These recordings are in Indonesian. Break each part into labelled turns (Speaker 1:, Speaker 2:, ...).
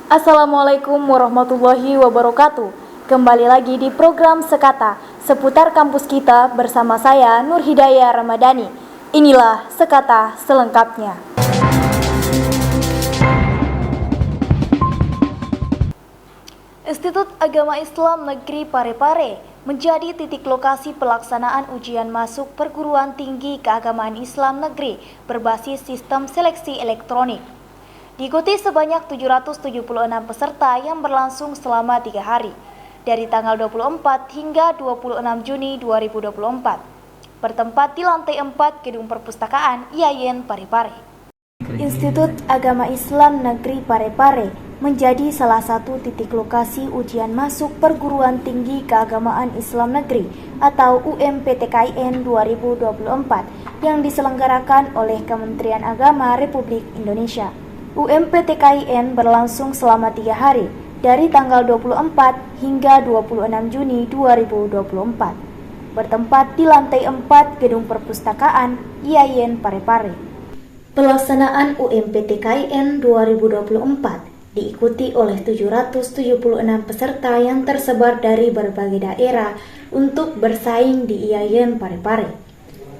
Speaker 1: Assalamualaikum warahmatullahi wabarakatuh. Kembali lagi di program Sekata seputar kampus kita bersama saya Nur Hidayah Ramadhani. Inilah Sekata selengkapnya. Institut Agama Islam Negeri Parepare menjadi titik lokasi pelaksanaan ujian masuk perguruan tinggi keagamaan Islam negeri berbasis sistem seleksi elektronik. Diikuti sebanyak 776 peserta yang berlangsung selama 3 hari, dari tanggal 24 hingga 26 Juni 2024, bertempat di lantai 4 Gedung Perpustakaan IAIN Parepare. Institut Agama Islam Negeri Parepare menjadi salah satu titik lokasi ujian masuk perguruan tinggi keagamaan Islam negeri atau UMPTKIN 2024 yang diselenggarakan oleh Kementerian Agama Republik Indonesia. UMPTKIN berlangsung selama 3 hari, dari tanggal 24 hingga 26 Juni 2024, bertempat di lantai 4 Gedung Perpustakaan IAIN Parepare. Pelaksanaan UMPTKIN 2024 diikuti oleh 776 peserta yang tersebar dari berbagai daerah untuk bersaing di IAIN Parepare.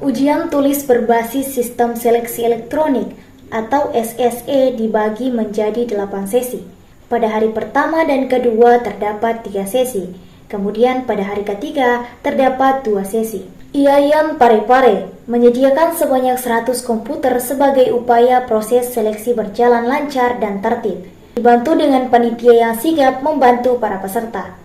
Speaker 1: Ujian tulis berbasis sistem seleksi elektronik atau SSE dibagi menjadi 8 sesi. Pada hari pertama dan kedua terdapat 3 sesi, kemudian pada hari ketiga terdapat 2 sesi. IAIN Parepare menyediakan sebanyak 100 komputer sebagai upaya proses seleksi berjalan lancar dan tertib, dibantu dengan panitia yang sigap membantu para peserta.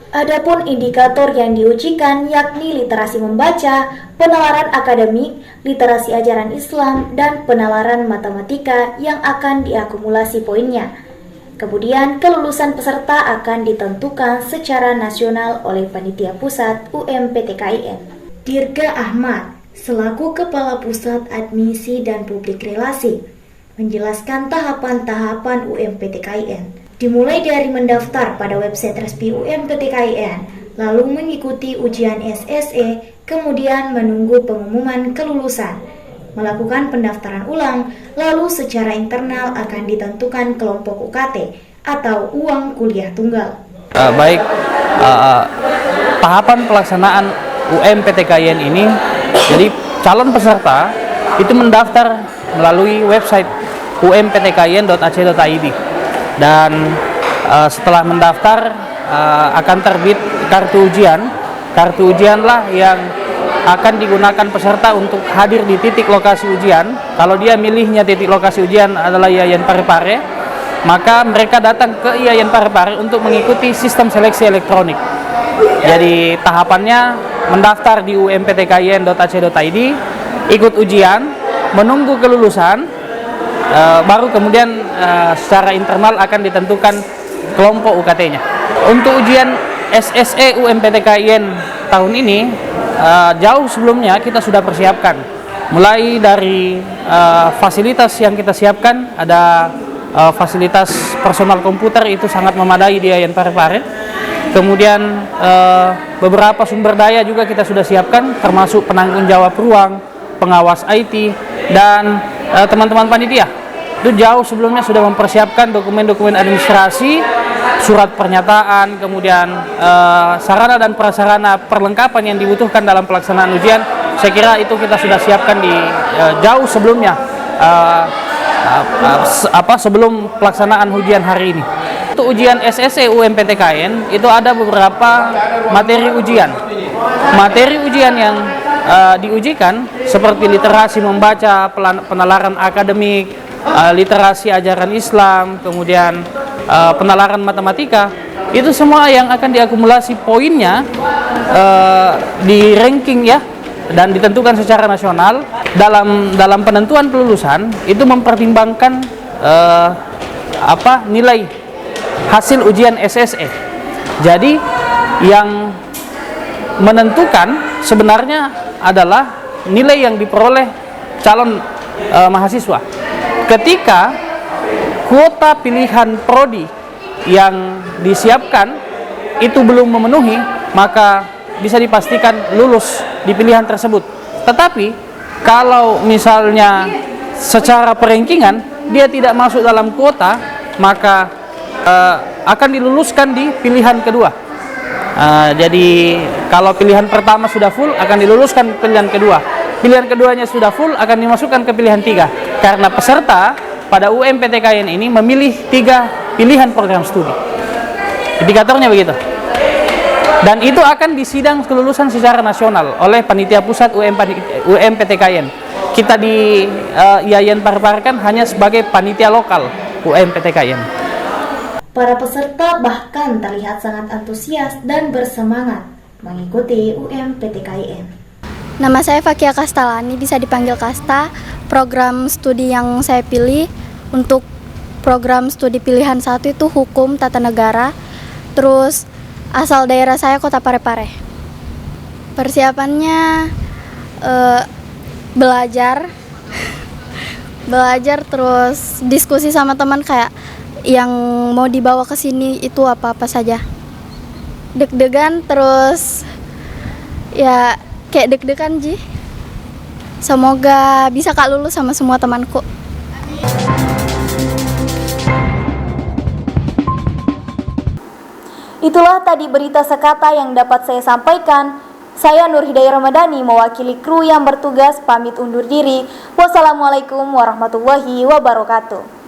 Speaker 1: Adapun indikator yang diujikan yakni literasi membaca, penalaran akademik, literasi ajaran Islam, dan penalaran matematika yang akan diakumulasi poinnya. Kemudian kelulusan peserta akan ditentukan secara nasional oleh panitia pusat UMPTKIN. Dirga Ahmad, selaku Kepala Pusat Admisi dan Publik Relasi, menjelaskan tahapan-tahapan UMPTKIN. Dimulai dari mendaftar pada website resmi UMPTKIN, lalu mengikuti ujian SSE, kemudian menunggu pengumuman kelulusan, melakukan pendaftaran ulang, lalu secara internal akan ditentukan kelompok UKT atau uang kuliah tunggal.
Speaker 2: Tahapan pelaksanaan UMPTKIN ini, jadi calon peserta itu mendaftar melalui website umptkin.ac.id. Dan setelah mendaftar akan terbit kartu ujian. Kartu ujianlah yang akan digunakan peserta untuk hadir di titik lokasi ujian. Kalau dia milihnya titik lokasi ujian adalah IAIN Parepare, maka mereka datang ke IAIN Parepare untuk mengikuti sistem seleksi elektronik. Jadi tahapannya mendaftar di umptkin.ac.id, ikut ujian, menunggu kelulusan, baru kemudian secara internal akan ditentukan kelompok UKT-nya. Untuk ujian SSE UMPTKIN tahun ini, jauh sebelumnya kita sudah persiapkan. Mulai dari fasilitas yang kita siapkan, ada fasilitas personal komputer itu sangat memadai di IAIN Parepare. Kemudian beberapa sumber daya juga kita sudah siapkan, termasuk penanggung jawab ruang, pengawas IT, dan teman-teman panitia. Itu jauh sebelumnya sudah mempersiapkan dokumen-dokumen administrasi, surat pernyataan, kemudian sarana dan prasarana perlengkapan yang dibutuhkan dalam pelaksanaan ujian. Saya kira itu kita sudah siapkan di jauh sebelumnya, sebelum pelaksanaan ujian hari ini. Untuk ujian SSE UMPTKIN itu ada beberapa materi ujian. Materi ujian yang diujikan seperti literasi membaca, penalaran akademik, literasi ajaran Islam, kemudian penalaran matematika, itu semua yang akan diakumulasi poinnya di ranking ya, dan ditentukan secara nasional. Dalam penentuan kelulusan itu mempertimbangkan nilai hasil ujian SSE. Jadi yang menentukan sebenarnya adalah nilai yang diperoleh calon mahasiswa. Ketika kuota pilihan prodi yang disiapkan itu belum memenuhi, maka bisa dipastikan lulus di pilihan tersebut. Tetapi kalau misalnya secara perankingan dia tidak masuk dalam kuota, maka akan diluluskan di pilihan kedua. Jadi kalau pilihan pertama sudah full, akan diluluskan pilihan kedua. Pilihan keduanya sudah full, akan dimasukkan ke pilihan 3. Karena peserta pada UMPTKIN ini memilih 3 pilihan program studi. Indikatornya begitu. Dan itu akan disidang kelulusan secara nasional oleh panitia pusat UMPTKIN. Kita di IAIN Parepare hanya sebagai panitia lokal UMPTKIN.
Speaker 1: Para peserta bahkan terlihat sangat antusias dan bersemangat mengikuti UMPTKIN.
Speaker 3: Nama saya Fakia Kastalani, bisa dipanggil Kasta. Program studi yang saya pilih untuk program studi pilihan 1 itu Hukum Tata Negara. Terus asal daerah saya Kota Parepare. Persiapannya belajar terus diskusi sama teman kayak yang mau dibawa ke sini itu apa-apa saja. Deg-degan terus ya kayak deg-degan Ji. Semoga bisa Kak lulus sama semua temanku.
Speaker 1: Itulah tadi berita sekata yang dapat saya sampaikan. Saya Nur Hidayah Ramadhani mewakili kru yang bertugas pamit undur diri. Wassalamualaikum warahmatullahi wabarakatuh.